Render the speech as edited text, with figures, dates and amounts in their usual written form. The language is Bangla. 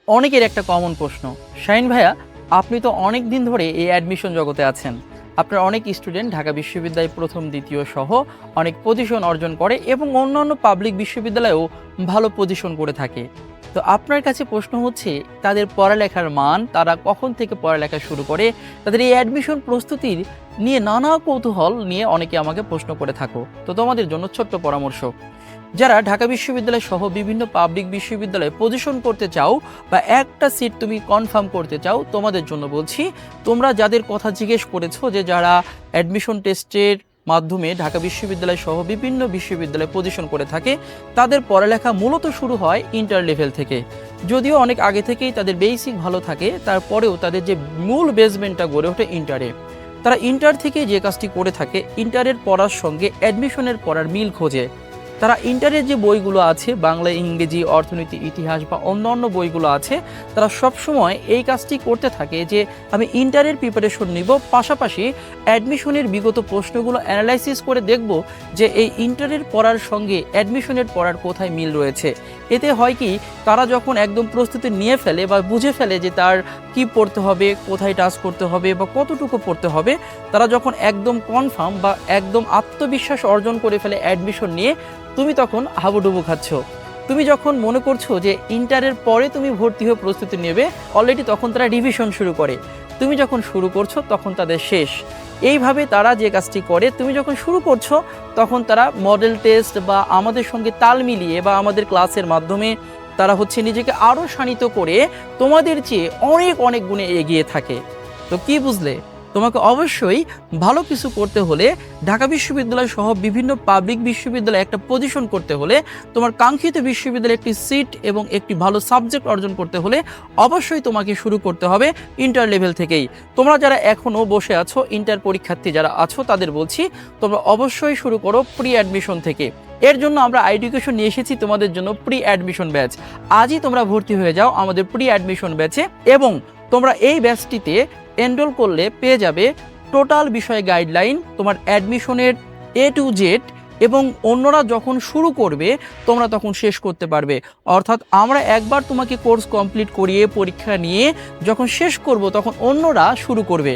অনেকের একটা কমন প্রশ্ন, শাহিন ভাইয়া আপনি তো অনেক দিন ধরে এই অ্যাডমিশন জগতে আছেন। আপনার অনেক স্টুডেন্ট ঢাকা বিশ্ববিদ্যালয় প্রথম দ্বিতীয় সহ অনেক পজিশন অর্জন করে এবং অন্যান্য পাবলিক বিশ্ববিদ্যালয়েও ভালো পজিশন করে থাকে। তো আপনার কাছে প্রশ্ন হচ্ছে, তাদের পড়ালেখার মান, তারা কখন থেকে পড়ালেখা শুরু করে, তাদের এই অ্যাডমিশন প্রস্তুতির নিয়ে নানা কৌতূহল নিয়ে অনেকে আমাকে প্রশ্ন করে থাকো। তো তোমাদের জন্য ছোট্ট পরামর্শ, যারা ঢাকা বিশ্ববিদ্যালয় সহ বিভিন্ন পাবলিক বিশ্ববিদ্যালয়ে পজিশন করতে চাও বা একটা সিট তুমি কনফার্ম করতে চাও, তোমাদের জন্য বলছি, তোমরা যাদের কথা জিজ্ঞেস করেছো যে যারা অ্যাডমিশন টেস্টের মাধ্যমে ঢাকা বিশ্ববিদ্যালয় সহ বিভিন্ন বিশ্ববিদ্যালয়ে পজিশন করে থাকে, তাদের পড়ালেখা মূলত শুরু হয় ইন্টার লেভেল থেকে। যদিও অনেক আগে থেকেই তাদের বেসিক ভালো থাকে, তারপরেও তাদের যে মূল বেসমেন্টটা গড়ে ওঠে ইন্টারে। তারা ইন্টার থেকে যে কাজটি করে থাকে, ইন্টারের পড়ার সঙ্গে অ্যাডমিশনের পড়ার মিল খোঁজে। তারা ইন্টারের যে বইগুলো আছে, বাংলা, ইংরেজি, অর্থনীতি, ইতিহাস বা অন্যান্য বইগুলো আছে, তারা সবসময় এই কাজটি করতে থাকে যে আমি ইন্টারের প্রিপারেশন নিব, পাশাপাশি অ্যাডমিশনের বিগত প্রশ্নগুলো অ্যানালাইসিস করে দেখব যে এই ইন্টারের পড়ার সঙ্গে অ্যাডমিশনের পড়ার কোথায় মিল রয়েছে। এতে হয় কি, তারা যখন একদম প্রস্তুতি নিয়ে ফেলে বা বুঝে ফেলে যে তার কি পড়তে হবে, কোথায় টাচ করতে হবে বা কতটুকু পড়তে হবে, তারা যখন একদম কনফার্ম বা একদম আত্মবিশ্বাস অর্জন করে ফেলে অ্যাডমিশন নিয়ে, তুমি তখন হাবুডুবু খাচ্ছ। তুমি যখন মনে করছো যে ইন্টারের পরে তুমি ভর্তি হয়ে প্রস্তুতি নেবে, অলরেডি তখন তারা রিভিশন শুরু করে। তুমি যখন শুরু করছো তখন তাদের শেষ। এইভাবে তারা যে কাজটি করে, তুমি যখন শুরু করছো তখন তারা মডেল টেস্ট বা আমাদের সঙ্গে তাল মিলিয়ে বা আমাদের ক্লাসের মাধ্যমে তারা নিজেকে আরও শানিত করে তোমাদের চেয়ে অনেক অনেক গুণে এগিয়ে থাকে। তো কি বুঝলে? তোমাকে অবশ্যই ভালো কিছু করতে হলে, ঢাকা বিশ্ববিদ্যালয় সহ বিভিন্ন পাবলিক বিশ্ববিদ্যালয়ে একটা পজিশন করতে হলে, তোমার কাঙ্ক্ষিত বিশ্ববিদ্যালয়ে একটি সিট এবং একটি ভালো সাবজেক্ট অর্জন করতে হলে অবশ্যই তোমাকে শুরু করতে হবে ইন্টার লেভেল থেকেই। তোমরা যারা এখনও বসে আছো, ইন্টার পরীক্ষার্থী যারা আছো, তাদের বলছি তোমরা অবশ্যই শুরু করো প্রি অ্যাডমিশন থেকে। এর জন্য আমরা এডুকেশন নিয়ে এসেছি তোমাদের জন্য প্রি অ্যাডমিশন ব্যাচ। আজই তোমরা ভর্তি হয়ে যাও আমাদের প্রি অ্যাডমিশন ব্যাচে, এবং তোমরা এই ব্যাচটিতে এনরোল করলে পেয়ে যাবে টোটাল বিষয় গাইডলাইন, তোমার অ্যাডমিশনের A to Z, এবং অন্যরা যখন শুরু করবে তোমরা তখন শেষ করতে পারবে। অর্থাৎ আমরা একবার তোমাকে কোর্স কমপ্লিট করিয়ে পরীক্ষা নিয়ে যখন শেষ করব, তখন অন্যরা শুরু করবে।